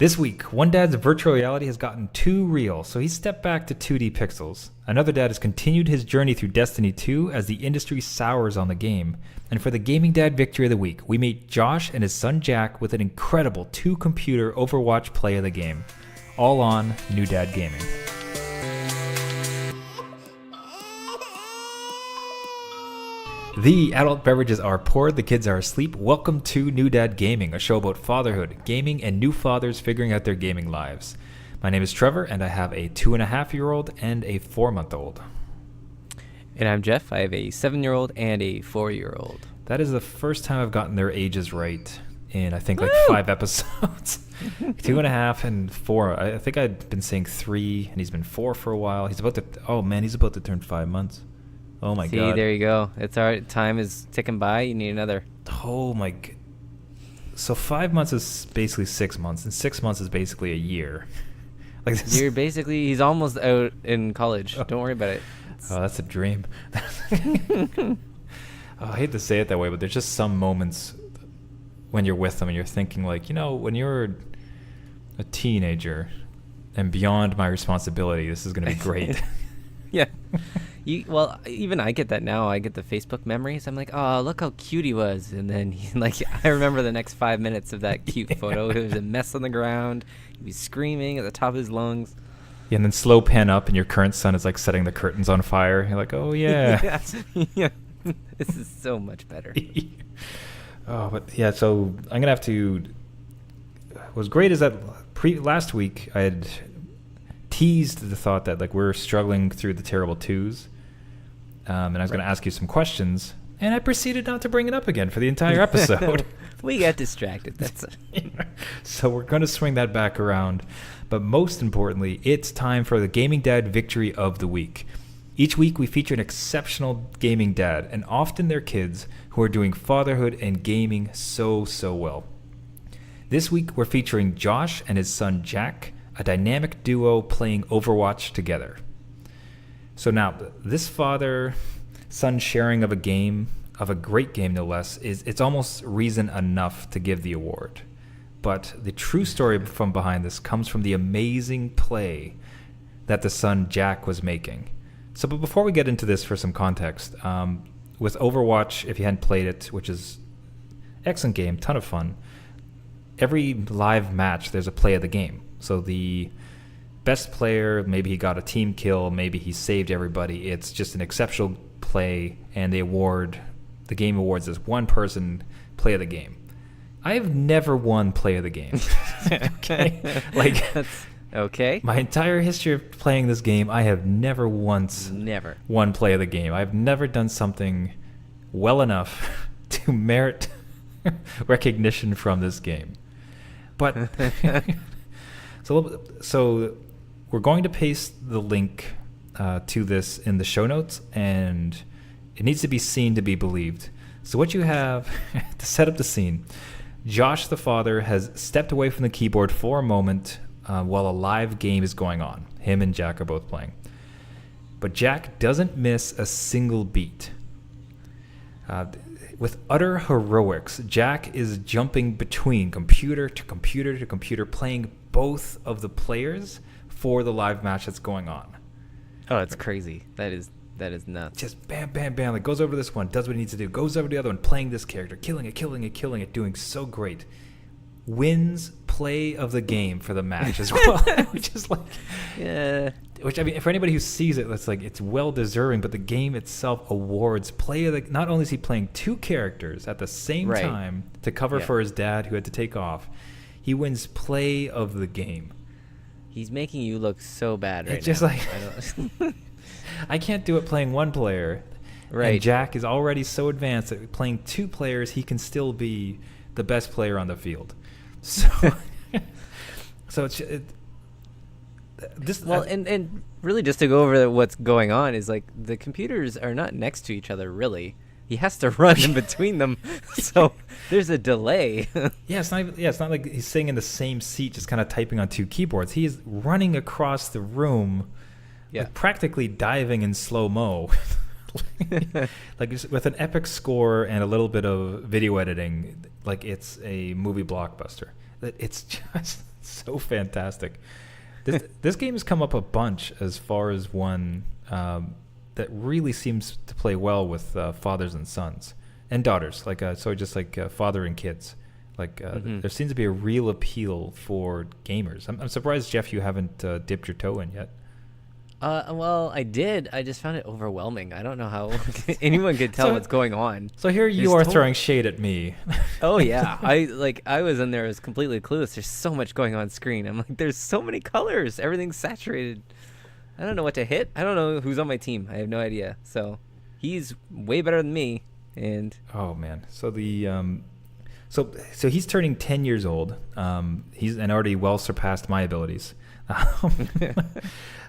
This week, one dad's virtual reality has gotten too real, so he stepped back to 2D pixels. Another dad has continued his journey through Destiny 2 as the industry sours on the game. And for the Gaming Dad Victory of the Week, we meet Josh and his son Jack with an incredible two-computer Overwatch play of the game. All on New Dad Gaming. The adult beverages are poured, the kids are asleep. Welcome to New Dad Gaming, a show about fatherhood, gaming, and new fathers figuring out their gaming lives. My name is Trevor, and I have a 2.5-year-old and a 4-month-old. And I'm Jeff. I have a 7-year-old and a 4-year-old. That is the first time I've gotten their ages right in, I think, like 5 episodes. 2.5 and 4. I think I'd been saying 3, and he's been 4 for a while. He's about to turn 5 months. Oh my God. See, there you go. It's all right. Time is ticking by. You need another. Oh my God. So 5 months is basically 6 months, and 6 months is basally a year. Like this. He's almost out in college. Don't worry about it. Oh, that's a dream. I hate to say it that way, but there's just some moments when you're with them and you're thinking like, when you're a teenager and beyond my responsibility, this is going to be great. Yeah. Well, even I get that now. I get the Facebook memories. I'm like, oh, look how cute he was. And then I remember the next 5 minutes of that cute photo. It was a mess on the ground. He was screaming at the top of his lungs. Yeah, and then slow pan up and your current son is like setting the curtains on fire. You're like, oh yeah. Yeah. This is so much better. Oh, but yeah, so I'm going to have to... What was great is that last week I had teased the thought that like we're struggling through the terrible twos. And I was going to ask you some questions, and I proceeded not to bring it up again for the entire episode. We got distracted. That's it. So we're going to swing that back around. But most importantly, it's time for the Gaming Dad Victory of the Week. Each week we feature an exceptional gaming dad, and often their kids who are doing fatherhood and gaming so well. This week we're featuring Josh and his son Jack, a dynamic duo playing Overwatch together. So now, this father-son sharing of a game, of a great game no less, it's almost reason enough to give the award. But the true story from behind this comes from the amazing play that the son Jack was making. So, but before we get into this, for some context, with Overwatch, if you hadn't played it, which is excellent game, ton of fun, every live match there's a play of the game. So the best player, maybe he got a team kill, maybe he saved everybody. It's just an exceptional play, and the game awards this one person play of the game. I have never won play of the game. Okay, okay. My entire history of playing this game, I have never once won play of the game. I've never done something well enough to merit recognition from this game. But so we're going to paste the link to this in the show notes, and it needs to be seen to be believed. So what you have to set up the scene, Josh the father has stepped away from the keyboard for a moment while a live game is going on. Him and Jack are both playing. But Jack doesn't miss a single beat. With utter heroics, Jack is jumping between computer to computer to computer, playing both of the players for the live match that's going on. Oh, it's crazy. That is nuts. Just bam, bam, bam. Like goes over this one, does what he needs to do, goes over to the other one, playing this character, killing it, doing so great. Wins play of the game for the match as well. Which is like, yeah. Which, I mean, for anybody who sees it, that's like, it's well deserving, but the game itself awards play of the... Not only is he playing two characters at the same time to cover for his dad who had to take off, he wins play of the game. He's making you look so bad right it's just now. Like... I can't do it playing one player. Right. And Jack is already so advanced that playing two players, he can still be the best player on the field. So... so it's... And really just to go over what's going on is like the computers are not next to each other really. He has to run in between them, so there's a delay. It's not like he's sitting in the same seat just kind of typing on two keyboards. He is running across the room, like practically diving in slow-mo. Like with an epic score and a little bit of video editing, like it's a movie blockbuster. It's just So fantastic. This game has come up a bunch as far as one that really seems to play well with fathers and sons and daughters. Like so, just like father and kids. Like there seems to be a real appeal for gamers. I'm surprised, Jeff, you haven't dipped your toe in yet. Well, I did. I just found it overwhelming. I don't know how anyone could tell what's going on. So here you are throwing shade at me. Oh yeah, I was in there, I was completely clueless. There's so much going on screen. I'm like, there's so many colors. Everything's saturated. I don't know what to hit. I don't know who's on my team. I have no idea. So he's way better than me. And oh man, so the so he's turning 10 years old. He's already well surpassed my abilities.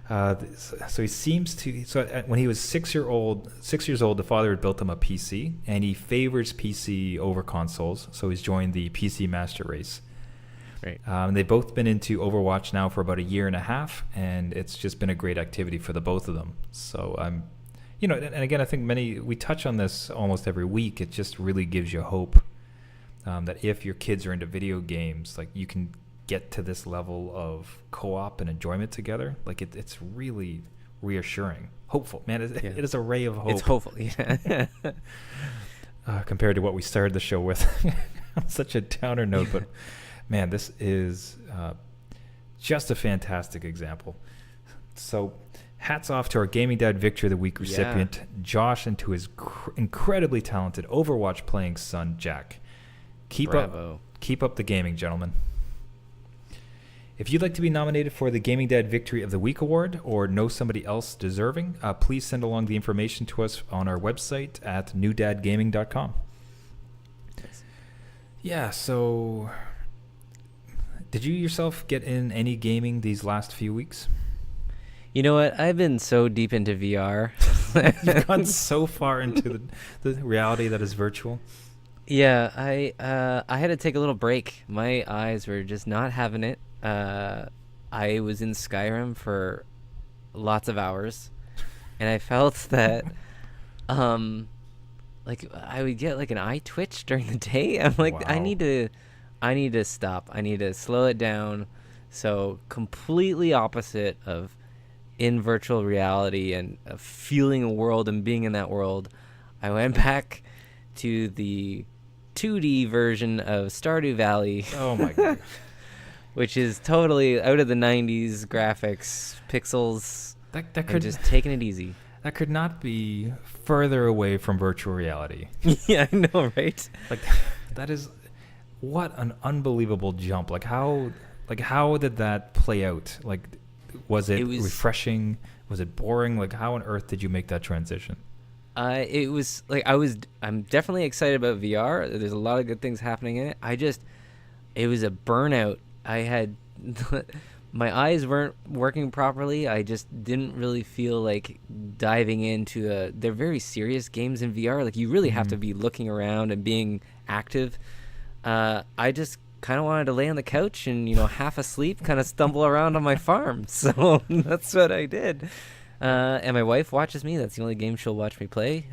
So he seems to. So when he was 6 years old, the father had built him a PC, and he favors PC over consoles. So he's joined the PC Master Race. Right. They've both been into Overwatch now for about a year and a half, and it's just been a great activity for the both of them. So and again, I think we touch on this almost every week. It just really gives you hope that if your kids are into video games, like you can get to this level of co-op and enjoyment together. Like it's really reassuring, hopeful, man. It is a ray of hope. It's hopeful, yeah. Compared to what we started the show with. On such a downer note, but man, this is just a fantastic example. So hats off to our Gaming Dad Victory of the Week recipient, Josh, and to his incredibly talented Overwatch playing son, Jack. Keep up the gaming, gentlemen. If you'd like to be nominated for the Gaming Dad Victory of the Week award or know somebody else deserving, please send along the information to us on our website at newdadgaming.com. Yes. Yeah, so did you yourself get in any gaming these last few weeks? You know what? I've been so deep into VR. You've gone so far into the reality that is virtual. Yeah, I had to take a little break. My eyes were just not having it. I was in Skyrim for lots of hours, and I felt that like I would get like an eye twitch during the day. I'm like, wow. I need to stop. I need to slow it down. So completely opposite of in virtual reality and feeling a world and being in that world, I went back to the 2D version of Stardew Valley. Oh my god. Which is totally out of the 90s graphics, pixels. That could just taking it easy. That could not be further away from virtual reality. Yeah, I know, right? Like that is what an unbelievable jump. Like how did that play out? Like was it refreshing? Was it boring? Like how on earth did you make that transition? It was like I'm definitely excited about VR. There's a lot of good things happening in it. It was a burnout. I had my eyes weren't working properly. I just didn't really feel like diving into they're very serious games in VR. Like you really have to be looking around and being active. I just kind of wanted to lay on the couch and, half asleep, kind of stumble around on my farm. So that's what I did. And my wife watches me. That's the only game she'll watch me play.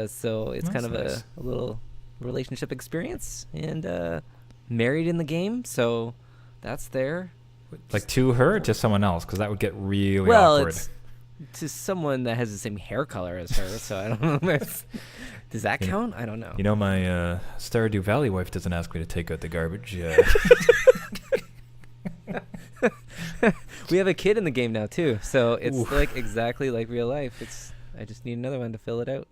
So it's kind of nice. a little relationship experience, and married in the game. So that's there. Like to her or to someone else? Because that would get really awkward. It's to someone that has the same hair color as her. So I don't know. Does that count? I don't know. My Stardew Valley wife doesn't ask me to take out the garbage. We have a kid in the game now too, so it's like exactly like real life. I just need another one to fill it out.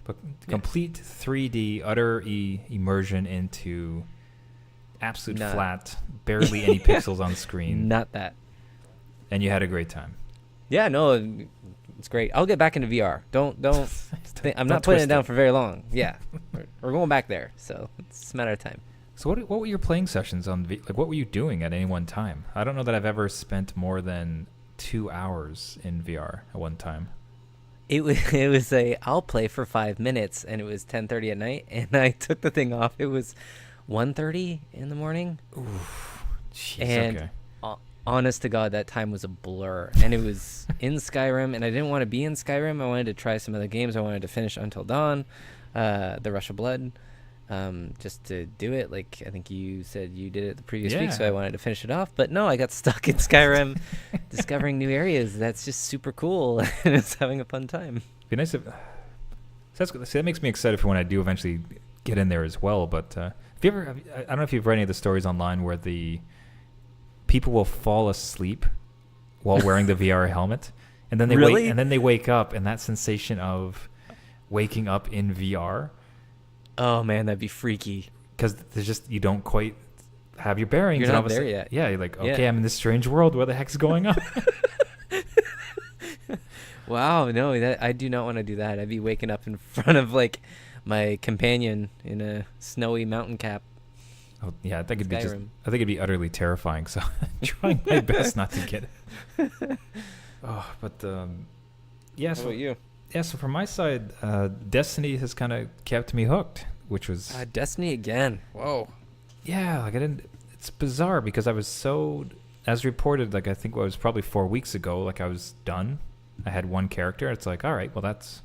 But complete 3D, utter immersion into absolute flat, barely any pixels on screen. Not that. And you had a great time. Yeah, no, it's great. I'll get back into VR. I'm not putting it down for very long. Yeah, we're going back there, so it's a matter of time. So what were your playing sessions on what were you doing at any one time? I don't know that I've ever spent more than 2 hours in VR at one time. It was I'll play for 5 minutes, and it was 10:30 at night, and I took the thing off. It was 1:30 in the morning. Ooh, jeez, and okay. Honest to God, that time was a blur, and it was in Skyrim, and I didn't want to be in Skyrim. I wanted to try some other games. I wanted to finish Until Dawn, the Rush of Blood. just to do it. Like I think you said you did it the previous week, so Yeah. I wanted to finish it off. But no, I got stuck in Skyrim, discovering new areas. That's just super cool, and I was having a fun time. Be nice if. So that makes me excited for when I do eventually get in there as well. But I don't know if you've read any of the stories online where the people will fall asleep while wearing the VR helmet, and then they Really? and then they wake up, and that sensation of waking up in VR, Oh man, that'd be freaky. because there's just you don't quite have your bearings. You're and not all of a there sudden- yet. Yeah, you're like, Yeah. okay, I'm in this strange world. What the heck's going on? Wow, no, that I do not want to do that. I'd be waking up in front of like my companion in a snowy mountain cap. Oh, yeah, I think Skyrim. it'd be utterly terrifying. So I'm trying my best not to get it. Oh, but yeah. How So about you? yeah, so from my side, Destiny has kind of kept me hooked, which was Destiny again. Whoa. yeah, like I didn't. It's bizarre because I was so, as reported, like I think it was probably 4 weeks ago. Like I was done. I had one character. It's like, all right, well that's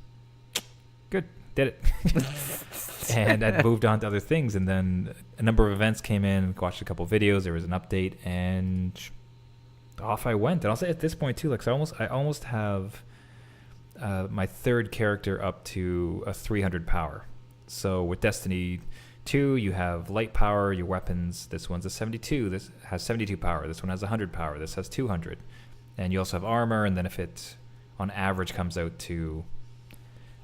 good. Did it. And I'd moved on to other things, and then a number of events came in. Watched a couple videos. There was an update, and off I went. And I'll say at this point too, like so I almost have my third character up to a 300 power. So with Destiny 2, you have light power, your weapons. This one's a 72. This has 72 power. This one has 100 power. This has 200. And you also have armor, and then if it on average comes out to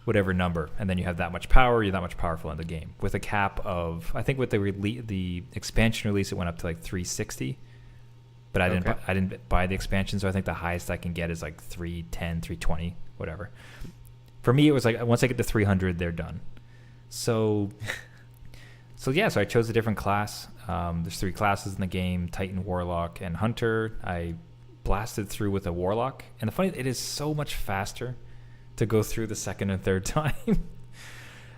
whatever number, and then you have that much power, you're that much powerful in the game. With a cap of, I think with the expansion release, it went up to like 360. But I didn't buy the expansion, so I think the highest I can get is like 310, 320, whatever. For me, it was like once I get to 300, they're done. So yeah, so I chose a different class. There's 3 classes in the game: Titan, Warlock, and Hunter. I blasted through with a Warlock, and the funny, it is so much faster to go through the second and third time.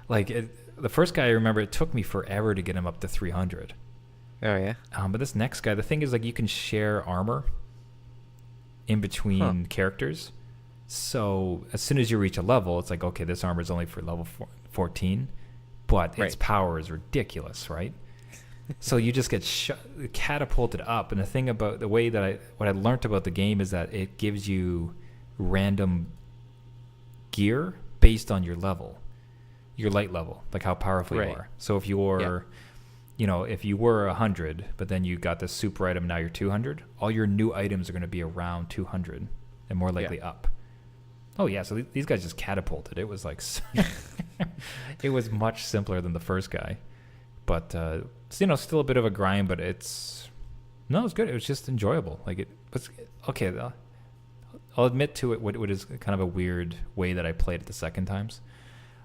The first guy, I remember it took me forever to get him up to 300. Oh yeah. But this next guy, the thing is, like, you can share armor in between characters. So as soon as you reach a level, it's like, okay, this armor is only for level 14, but its power is ridiculous, right? So you just get catapulted up. And the thing about the way that what I learned about the game is that it gives you random gear based on your level, your light level, like how powerful you are. So if you're, if you were 100, but then you got this super item, now you're 200, all your new items are going to be around 200 and more likely up. Oh yeah, so these guys just catapulted. It was like, it was much simpler than the first guy, but still a bit of a grind. But it's good. It was just enjoyable. Like it was okay. I'll admit to it. What is kind of a weird way that I played it the second times.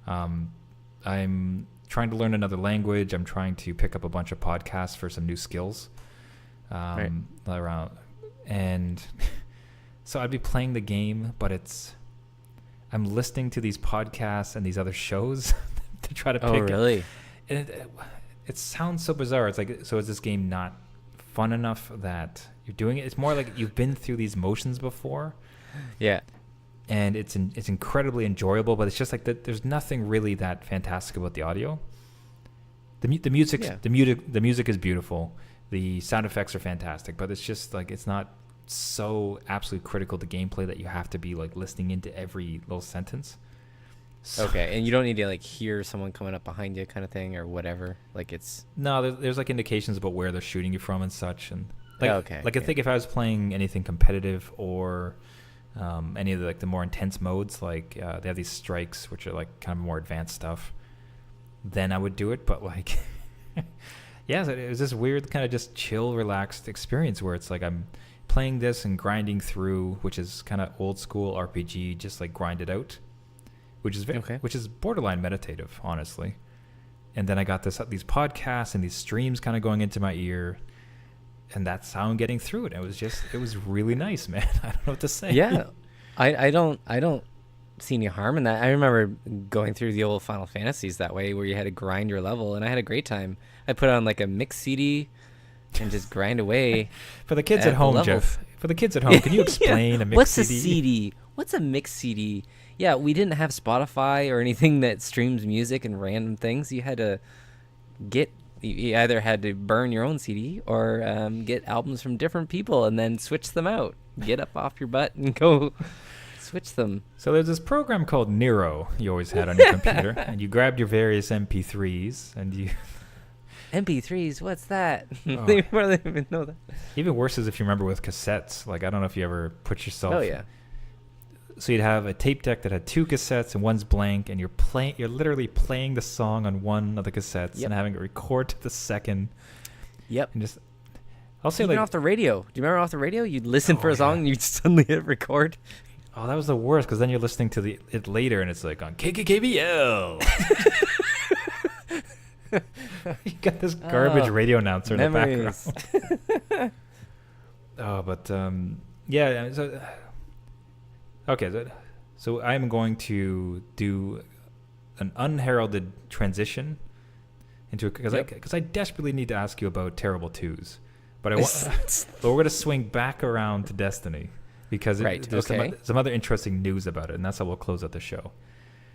I'm trying to learn another language. I'm trying to pick up a bunch of podcasts for some new skills around, and so I'd be playing the game, but I'm listening to these podcasts and these other shows to try to pick. Oh, really? And it sounds so bizarre. It's like, so is this game not fun enough that you're doing it? It's more like you've been through these motions before. Yeah. And it's incredibly enjoyable, but it's just like there's nothing really that fantastic about the audio. The music is beautiful. The sound effects are fantastic, but it's just like it's not so absolutely critical to gameplay that you have to be like listening into every little sentence. So, Okay, and you don't need to like hear someone coming up behind you, kind of thing, or whatever. Like it's no, there's like indications about where they're shooting you from and such, and like I think if I was playing anything competitive or any of the more intense modes, like they have these strikes which are like kind of more advanced stuff, then I would do it. But like yeah, so it was this weird kind of just chill, relaxed experience where it's like I'm playing this and grinding through, which is kind of old school RPG, just like grind it out, which is borderline meditative, honestly. And then I got these podcasts and these streams kind of going into my ear, and that sound getting through it. It was really nice, man. I don't know what to say. Yeah, I don't see any harm in that. I remember going through the old Final Fantasies that way, where you had to grind your level, and I had a great time. I put on like a mix CD and just grind away. For the kids at home, Jeff. For the kids at home, can you explain a mix What's CD? a CD? What's a mix CD? Yeah, we didn't have Spotify or anything that streams music and random things. You had to you either had to burn your own CD or get albums from different people and then switch them out. Get up off your butt and go switch them. So there's this program called Nero you always had on your computer, and you grabbed your various MP3s and you. MP3s, what's that? Oh. They probably don't even know that. Even worse is if you remember with cassettes. Like, I don't know if you ever put yourself. Oh yeah. So you'd have a tape deck that had 2 cassettes and one's blank, and you're literally playing the song on one of the cassettes and having it record to the second. Yep. And just, I'll say Even like off the radio. Do you remember off the radio? You'd listen for a song and you'd suddenly hit record. oh, that was the worst because then you're listening to it later and it's like on KKKBL. You got this garbage radio announcer memories. in the background. Oh, but yeah. So okay, so I'm going to do an unheralded transition into because I desperately need to ask you about Terrible Twos, but but we're going to swing back around to Destiny because there's some other interesting news about it, and that's how we'll close out the show.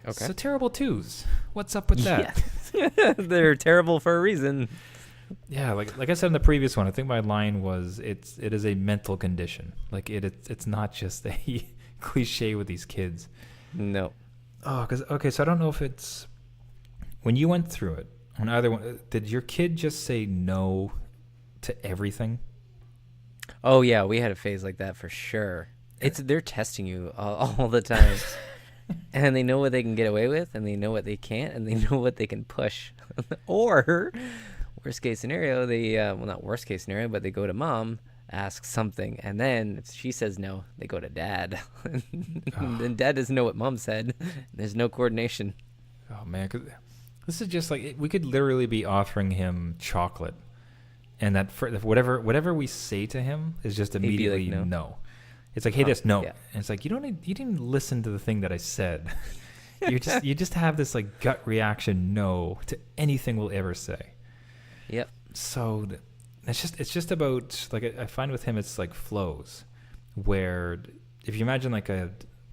Okay. So Terrible Twos, what's up with that? Yeah. They're terrible for a reason. Yeah, like I said in the previous one, I think my line was it is a mental condition. Like it's not just a cliche with these kids. No. Oh, so I don't know if it's when you went through it on either one. Did your kid just say no to everything? Oh yeah, we had a phase like that for sure. They're testing you all the time. And they know what they can get away with, and they know what they can't, and they know what they can push. Or, worst case scenario, well, not worst case scenario, but they go to mom, ask something, and then if she says no, they go to dad. And dad doesn't know what mom said. There's no coordination. Oh, man. 'Cause this is just like, we could literally be offering him chocolate, and that for whatever we say to him is just immediately like, no. It's like, hey, this no. Yeah. And it's like, you didn't listen to the thing that I said. you just have this like gut reaction no to anything we'll ever say. Yep. So it's just about, like, I find with him it's like flows, where if you imagine like the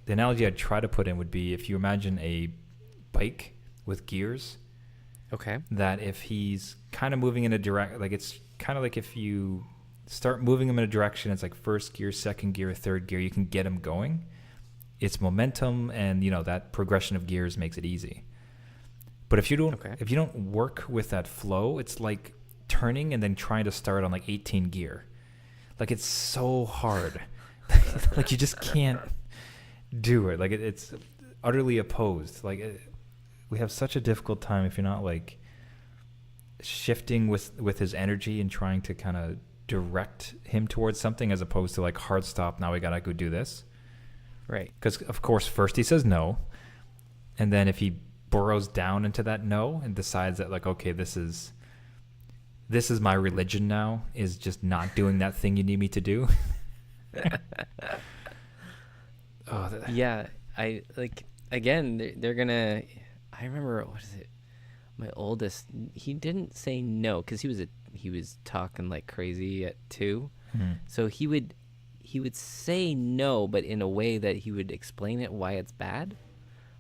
analogy I'd try to put in would be if you imagine a bike with gears. Okay. That if he's kind of moving in a direct, like it's kind of like if you start moving him in a direction, it's like first gear, second gear, third gear, you can get him going. It's momentum, and that progression of gears makes it easy. But if you don't work with that flow, it's like turning and then trying to start on like 18 gear. Like, it's so hard. Like, you just can't do it. Like, it's utterly opposed. Like, we have such a difficult time if you're not like shifting with his energy and trying to kind of direct him towards something, as opposed to like hard stop, now we gotta go do this. Right. Because of course first he says no, and then if he burrows down into that no and decides that like, okay, this is my religion now, is just not doing that thing you need me to do. Yeah, I like, again, they're gonna, I remember, what is it, my oldest, he didn't say no because he was talking like crazy at 2. So he would say no, but in a way that he would explain it why it's bad.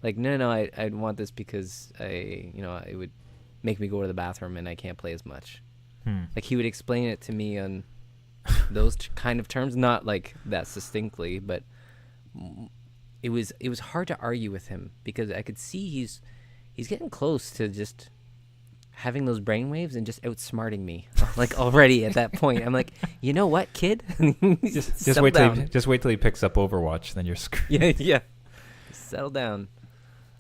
Like, no, I'd want this because it would make me go to the bathroom and I can't play as much. Like, he would explain it to me on those kind of terms, not like that succinctly, but it was hard to argue with him because I could see he's getting close to just having those brainwaves and just outsmarting me, like, already at that point. I'm like, you know what, kid? just wait till he picks up Overwatch, then you're screwed. Yeah. Settle down.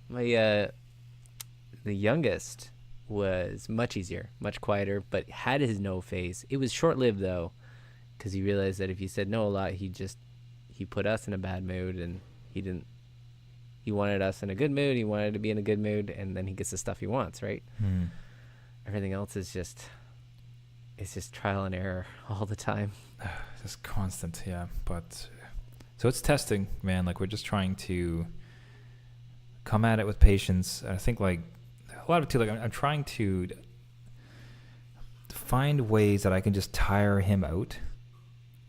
My the youngest was much easier, much quieter, but had his no phase. It was short-lived though, because he realized that if he said no a lot, he put us in a bad mood, and he wanted us in a good mood. He wanted to be in a good mood, and then he gets the stuff he wants, right? Everything else is just trial and error all the time. Just constant, yeah. But so it's testing, man. Like, we're just trying to come at it with patience. I think like a lot of it too. Like, I'm trying to find ways that I can just tire him out,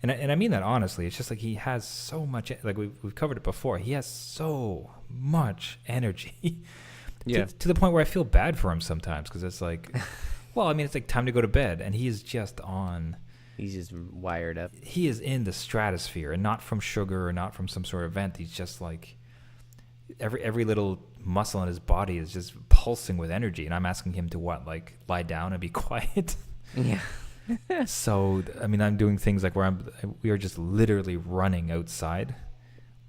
and I mean that honestly. It's just like he has so much. Like, we've covered it before. He has so much energy. Yeah. To the point where I feel bad for him sometimes, because it's like Well, I mean, it's like time to go to bed, and he is just on. He's just wired up. He is in the stratosphere, and not from sugar or not from some sort of event. He's just like every little muscle in his body is just pulsing with energy, and I'm asking him to like lie down and be quiet. Yeah. So I mean, I'm doing things like we are just literally running outside,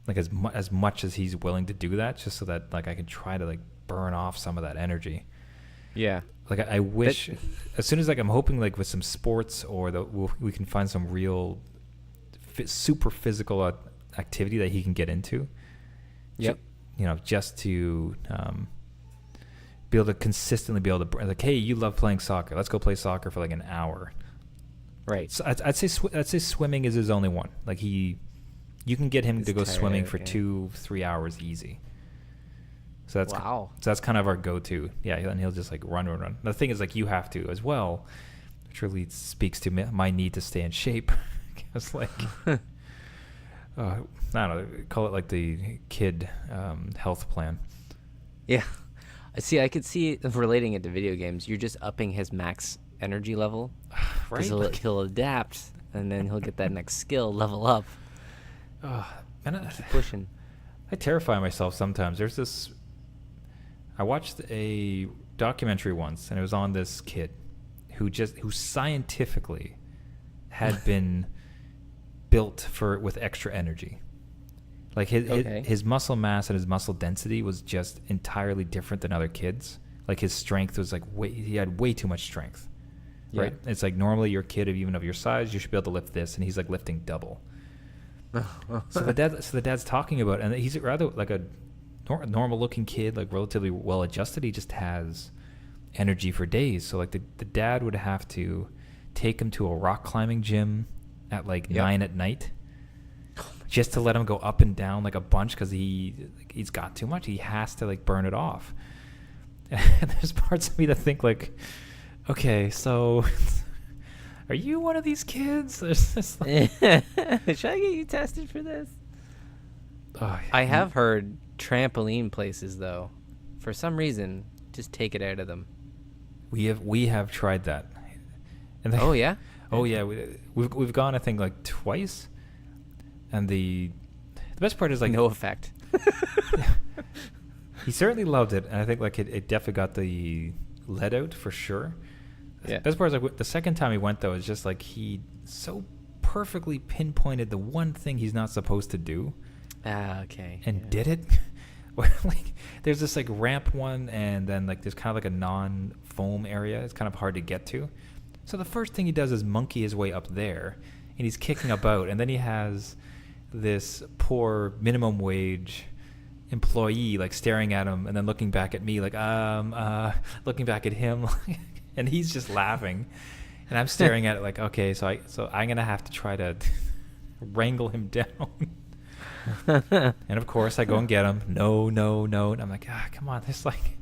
like as much as he's willing to do that, just so that like I can try to like burn off some of that energy. Yeah. Like I wish, as soon as like I'm hoping like with some sports or we can find some real super physical activity that he can get into. Yep. Just to be able to consistently be able to like, hey, you love playing soccer. Let's go play soccer for like an hour. Right. So I'd say swimming is his only one. Like you can get him to go swimming for 2-3 hours easy. So that's wow. So that's kind of our go-to. Yeah, and he'll just like run. The thing is, like, you have to as well, which really speaks to my need to stay in shape. Because like, I don't know, call it like the kid health plan. Yeah. See, I could see relating it to video games. You're just upping his max energy level. Right. He'll adapt, and then he'll get that next skill level up. Man, Keep pushing. I terrify myself sometimes. There's this. I watched a documentary once, and it was on this kid who scientifically had been built with extra energy. Like his muscle mass and his muscle density was just entirely different than other kids. Like his strength was like he had way too much strength. Yeah. Right? It's like normally your kid, even of your size, you should be able to lift this, and he's like lifting double. So the dad's talking about, and he's rather like a normal looking kid, like relatively well adjusted. He just has energy for days. So like the dad would have to take him to a rock climbing gym at like 9 at night, just to let him go up and down like a bunch, because he's got too much. He has to like burn it off. And there's parts of me that think like, okay, so are you one of these kids? Should I get you tested for this? I have heard trampoline places, though, for some reason, just take it out of them. We have tried that. And oh yeah. Oh yeah. We've gone, I think, like twice, and the best part is like no effect. He certainly loved it, and I think like it definitely got the let out for sure. Yeah. Best part is like the second time he went though, it's just like he so perfectly pinpointed the one thing he's not supposed to do. Okay. And did it. Where like there's this like ramp one, and then like there's kind of like a non-foam area. It's kind of hard to get to. So the first thing he does is monkey his way up there, and he's kicking about, and then he has this poor minimum wage employee like staring at him, and then looking back at me like looking back at him, and he's just laughing, and I'm staring at it like, okay, so I'm gonna have to try to wrangle him down. And of course I go and get him. No, and I'm like, come on, this like.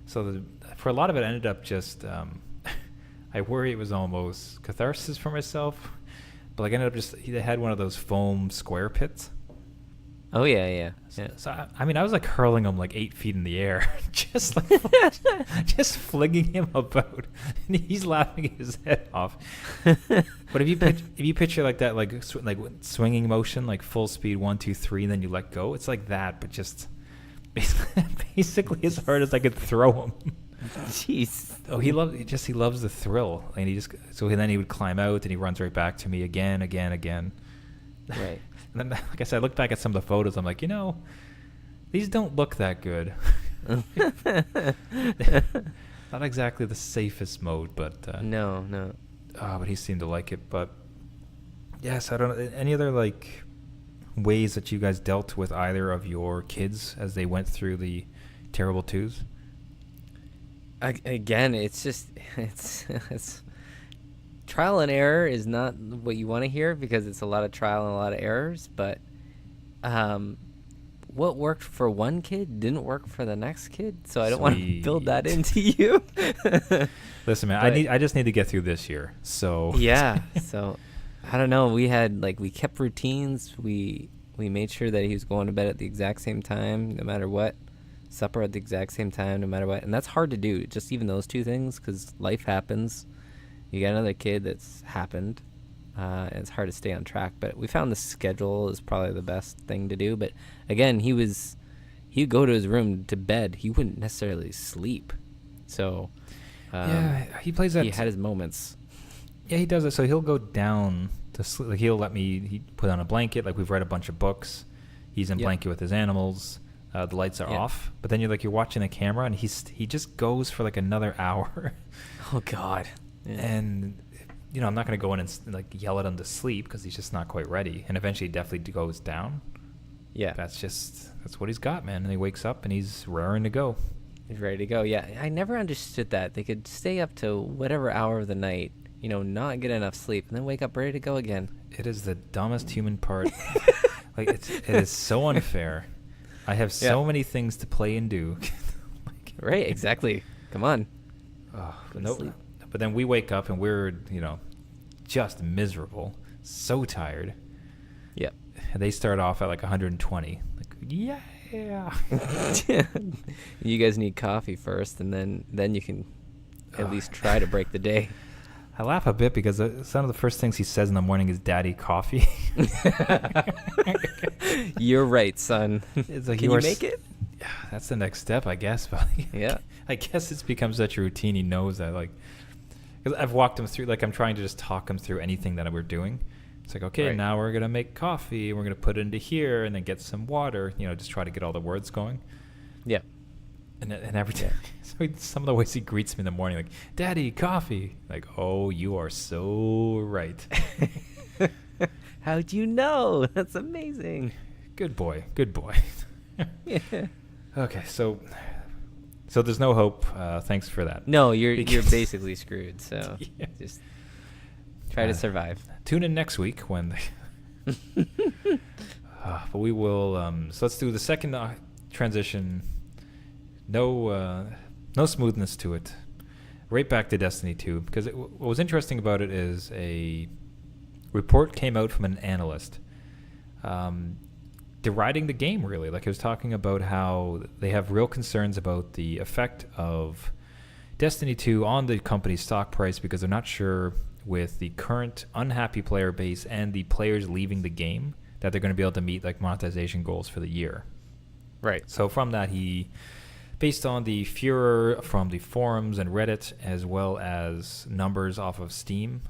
So for a lot of it, I ended up just I worry it was almost catharsis for myself, but like I ended up they had one of those foam square pits. Oh yeah. So I mean, I was like hurling him like 8 feet in the air, just like just flinging him about, and he's laughing his head off. But if you picture like that, like swinging motion, like full speed 1, 2, 3, and then you let go, it's like that, but just basically as hard as I could throw him. Jeez. Oh, he loves the thrill, and then he would climb out, and he runs right back to me again. Right. And then, like I said, I look back at some of the photos. I'm like, these don't look that good. Not exactly the safest mode, but No. But he seemed to like it. But yes, I don't know. Any other like ways that you guys dealt with either of your kids as they went through the terrible twos? Again, it's trial and error is not what you want to hear, because it's a lot of trial and a lot of errors, but what worked for one kid didn't work for the next kid, so I don't want to build that into you. Listen, man, I just need to get through this year. So yeah, so I don't know, we kept routines, we made sure that he was going to bed at the exact same time no matter what, supper at the exact same time, no matter what. And that's hard to do, just even those two things, because life happens. You got another kid that's happened. And it's hard to stay on track. But we found the schedule is probably the best thing to do. But again, he'd go to his room to bed. He wouldn't necessarily sleep. So he plays that. He had his moments. Yeah, he does it. So he'll go down to sleep. Like he'll let me. He put on a blanket. Like we've read a bunch of books. He's in blanket with his animals. The lights are off. But then you're watching the camera, and he just goes for like another hour. Oh God. Yeah. And I'm not gonna go in and like yell at him to sleep because he's just not quite ready. And eventually, he definitely goes down. Yeah. That's what he's got, man. And he wakes up and he's raring to go. He's ready to go. Yeah, I never understood that. They could stay up to whatever hour of the night, not get enough sleep, and then wake up ready to go again. It is the dumbest human part. It is so unfair. I have so many things to play and do. Right, exactly. Come on. But then we wake up and we're, just miserable, so tired. Yeah. And they start off at like 120. Like, yeah. You guys need coffee first, and then you can at least try to break the day. I laugh a bit because some of the first things he says in the morning is "Daddy, coffee." You're right, son. It's like, can you make it? Yeah, that's the next step, I guess. But yeah, I guess it's become such a routine. He knows that, because I've walked him through. I'm trying to just talk him through anything that we're doing. It's like, okay, now we're gonna make coffee. We're gonna put it into here, and then get some water. Just try to get all the words going. Yeah. And every time, so some of the ways he greets me in the morning, like, "Daddy, coffee." Like, oh, you are so right. How'd you know? That's amazing. Good boy. Good boy. Yeah. Okay, so there's no hope. Thanks for that. No, you're basically screwed. So just try to survive. Tune in next week when. But we will. So let's do the second transition. No smoothness to it. Right back to Destiny 2, because what was interesting about it is a report came out from an analyst deriding the game, really. Like, it was talking about how they have real concerns about the effect of Destiny 2 on the company's stock price, because they're not sure with the current unhappy player base and the players leaving the game that they're going to be able to meet monetization goals for the year. Right. So from that, based on the furor from the forums and Reddit, as well as numbers off of Steam,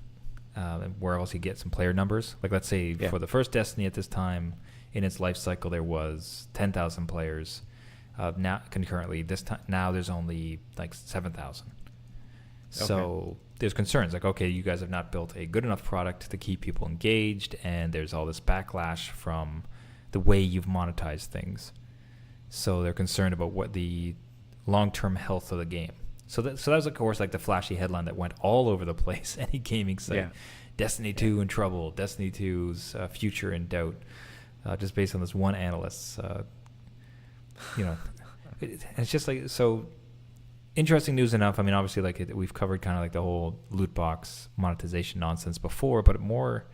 where else you get some player numbers. Like, let's say for the first Destiny at this time in its life cycle, there was 10,000 players. Now concurrently, this time now there's only 7,000. So there's concerns like, okay, you guys have not built a good enough product to keep people engaged, and there's all this backlash from the way you've monetized things. So they're concerned about what the long-term health of the game. So that was, of course, the flashy headline that went all over the place. Any gaming site, Destiny 2 in trouble, Destiny 2's future in doubt, just based on this one analyst. It's just so interesting news enough. I mean, obviously, we've covered kind of the whole loot box monetization nonsense before, but more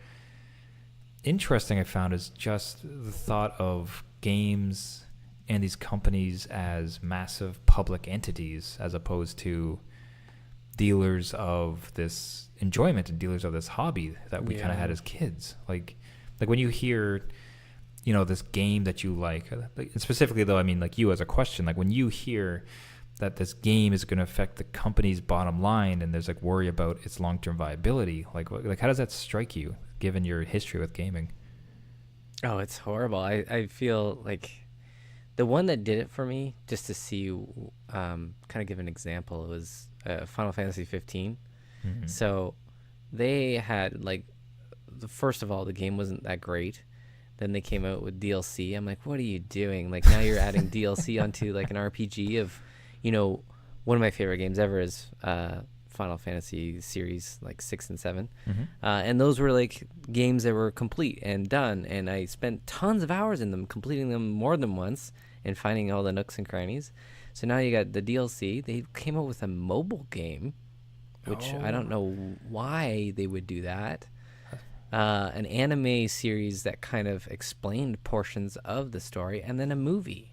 interesting I found is just the thought of games and these companies as massive public entities, as opposed to dealers of this enjoyment and dealers of this hobby that we kind of had as kids. Like when you hear, this game that you like, specifically though, I mean, you as a question, when you hear that this game is going to affect the company's bottom line and there's worry about its long-term viability, how does that strike you, given your history with gaming? Oh, it's horrible. I feel like the one that did it for me, just to see, kind of give an example, it was Final Fantasy 15. Mm-hmm. So they had first of all, the game wasn't that great. Then they came out with DLC. I'm like, what are you doing? Now you're adding DLC onto an RPG of, one of my favorite games ever is Final Fantasy series 6 and 7. Mm-hmm. And those were games that were complete and done. And I spent tons of hours in them, completing them more than once and finding all the nooks and crannies. So now you got the DLC. They came out with a mobile game, which I don't know why they would do that. An anime series that kind of explained portions of the story, and then a movie.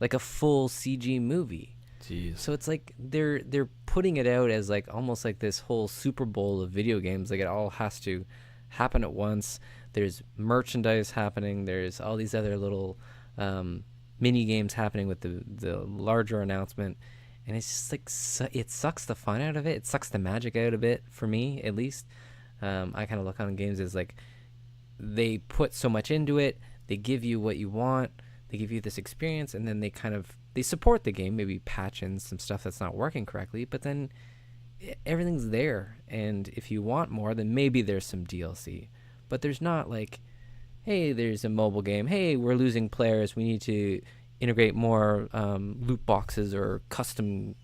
like a full CG movie. Jeez. So it's like they're putting it out as like almost like this whole Super Bowl of video games. Like it all has to happen at once. There's merchandise happening. There's all these other little mini games happening with the larger announcement, and it's just like it sucks the fun out of it. It sucks the magic out of it for me, at least. I kind of look on games as like they put so much into it. They give you what you want. They give you this experience, and then they support the game, maybe patch in some stuff that's not working correctly, but then everything's there. And if you want more, then maybe there's some DLC. But there's not like, hey, there's a mobile game. Hey, we're losing players. We need to integrate more loot boxes or custom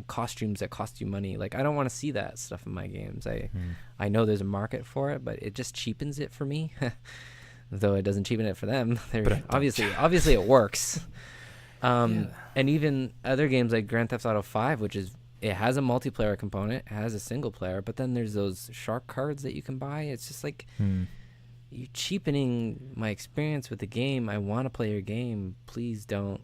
costumes that cost you money. Like, I don't want to see that stuff in my games. I know there's a market for it, but it just cheapens it for me. Though it doesn't cheapen it for them. Obviously it works. And even other games like Grand Theft Auto 5, it has a multiplayer component, it has a single player, but then there's those shark cards that you can buy. It's just like you're cheapening my experience with the game. I want to play your game. Please don't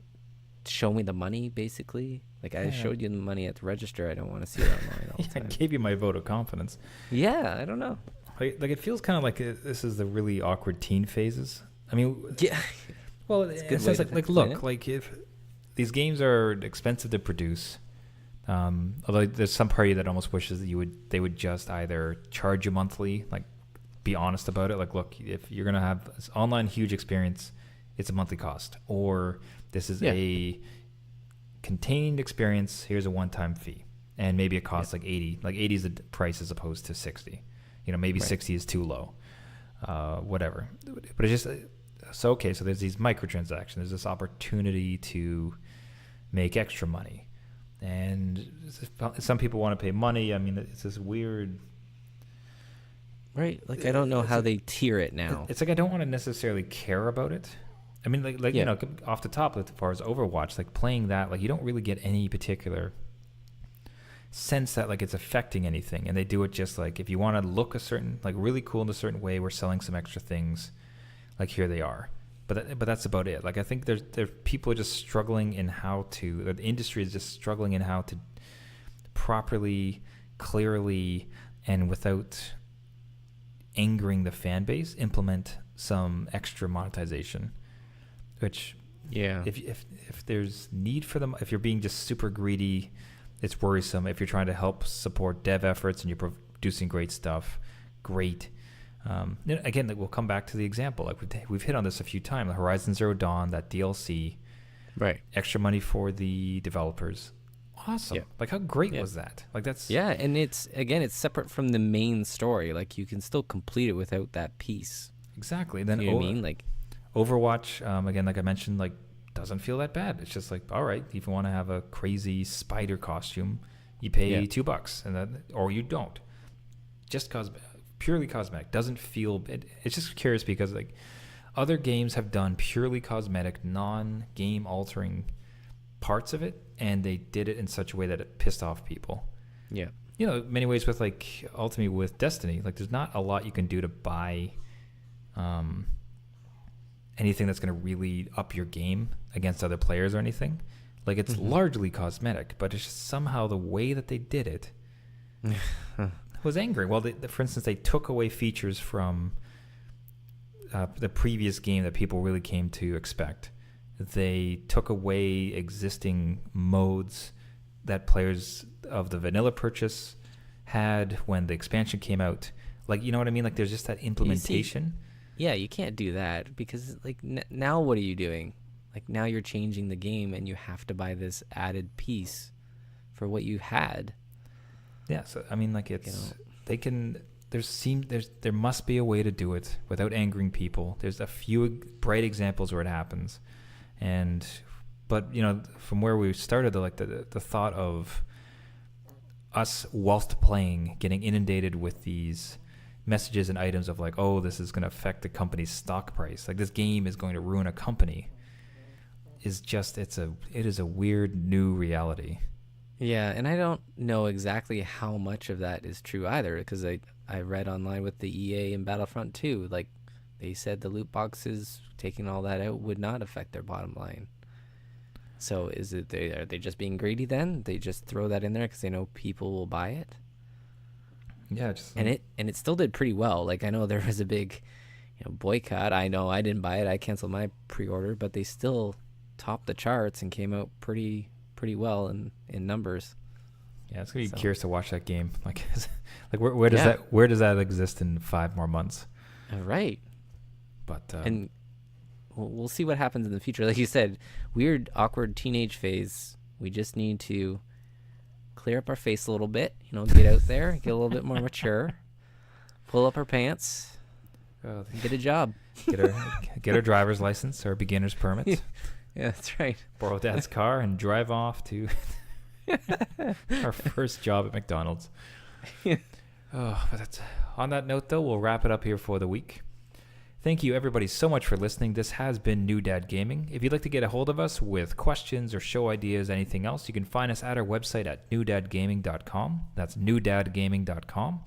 show me the money, basically. Like, I showed you the money at the register. I don't want to see it online all the time. I gave you my vote of confidence. Yeah, I don't know. Like it feels kind of like this is the really awkward teen phases. I mean, yeah. Well, it says like if these games are expensive to produce, although there's some party that almost wishes that they would just either charge you monthly, like be honest about it. Like, look, if you're gonna have this online huge experience, it's a monthly cost, or this is a contained experience. Here's a one-time fee, and maybe it costs like 80. Like 80 is the price as opposed to 60. Maybe 60 is too low, whatever. But it's just, so there's these microtransactions. There's this opportunity to make extra money. And some people want to pay money. I mean, it's this weird... Right, like I don't know how they tier it now. It's like I don't want to necessarily care about it. I mean, off the top, as far as Overwatch, like playing that, like you don't really get any particular sense that like it's affecting anything, and they do it just like if you want to look a certain, like really cool in a certain way, we're selling some extra things, like here they are, but that's about it. Like I think there's people are just struggling in how to, the industry is just struggling in how to properly, clearly, and without angering the fan base, implement some extra monetization, which if there's need for them, if you're being just super greedy, it's worrisome. If you're trying to help support dev efforts and you're producing great stuff, great. Again, like we'll come back to the example. Like we've hit on this a few times. Horizon Zero Dawn, that DLC, right? Extra money for the developers. Awesome. Yeah. Like how great was that? Like that's and it's separate from the main story. Like you can still complete it without that piece. Exactly. Then you know what I mean? Like Overwatch, again, like I mentioned, like doesn't feel that bad. It's just like, all right, if you want to have a crazy spider costume, you pay $2, and then, or you don't. Just purely cosmetic. Doesn't feel. It's just curious because like other games have done purely cosmetic, non-game altering parts of it, and they did it in such a way that it pissed off people. Yeah. Many ways with like ultimately with Destiny, like there's not a lot you can do to buy anything that's going to really up your game against other players or anything. Like it's largely cosmetic, but it's just somehow the way that they did it was angering. Well, for instance, they took away features from the previous game that people really came to expect. They took away existing modes that players of the vanilla purchase had when the expansion came out. Like, you know what I mean? Like there's just that implementation. Yeah, you can't do that because like now what are you doing? Like now you're changing the game and you have to buy this added piece for what you had. Yeah, so I mean like it's they can there must be a way to do it without angering people. There's a few bright examples where it happens. But from where we started, the thought of us whilst playing getting inundated with these messages and items of like, oh, this is going to affect the company's stock price, like this game is going to ruin a company, is just it is a weird new reality. Yeah, and I don't know exactly how much of that is true either, because I read online with the EA and Battlefront 2, like they said the loot boxes, taking all that out, would not affect their bottom line. So are they just being greedy then? They just throw that in there because they know people will buy it? Yeah, just And it still did pretty well. Like, I know there was a big, boycott. I know I didn't buy it. I canceled my pre-order, but they still topped the charts and came out pretty well in numbers. Yeah, it's gonna be curious to watch that game. Like, where does that exist in 5 more months? Right. But and we'll see what happens in the future. Like you said, weird, awkward teenage phase. We just need to clear up our face a little bit. Get out there, get a little bit more mature, pull up our pants, and get a job. Get our driver's license or beginner's permit. Yeah, that's right. Borrow Dad's car and drive off to our first job at McDonald's. But on that note, though, we'll wrap it up here for the week. Thank you, everybody, so much for listening. This has been New Dad Gaming. If you'd like to get a hold of us with questions or show ideas, anything else, you can find us at our website at newdadgaming.com. That's newdadgaming.com.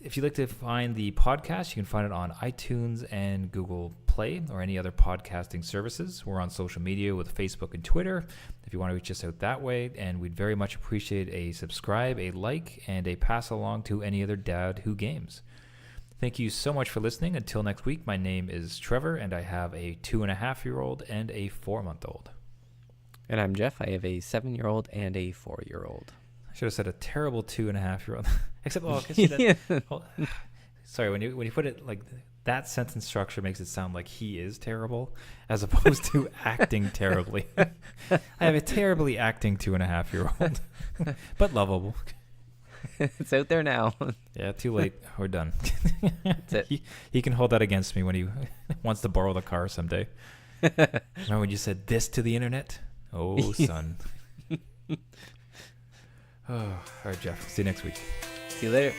If you'd like to find the podcast, you can find it on iTunes and Google Play or any other podcasting services. We're on social media with Facebook and Twitter if you want to reach us out that way. And we'd very much appreciate a subscribe, a like, and a pass along to any other dad who games. Thank you so much for listening. Until next week, my name is Trevor, and I have a 2.5-year-old and a 4-month-old. And I'm Jeff. I have a 7-year-old and a 4-year-old. I should have said a terrible 2.5-year-old. Except, sorry, when you put it like that, sentence structure makes it sound like he is terrible, as opposed to acting terribly. I have a terribly acting 2.5-year-old, but lovable. It's out there now. Yeah, too late. We're done. That's it. He can hold that against me when he wants to borrow the car someday. Remember when you said this to the internet? Oh, son. All right, Jeff. See you next week. See you later.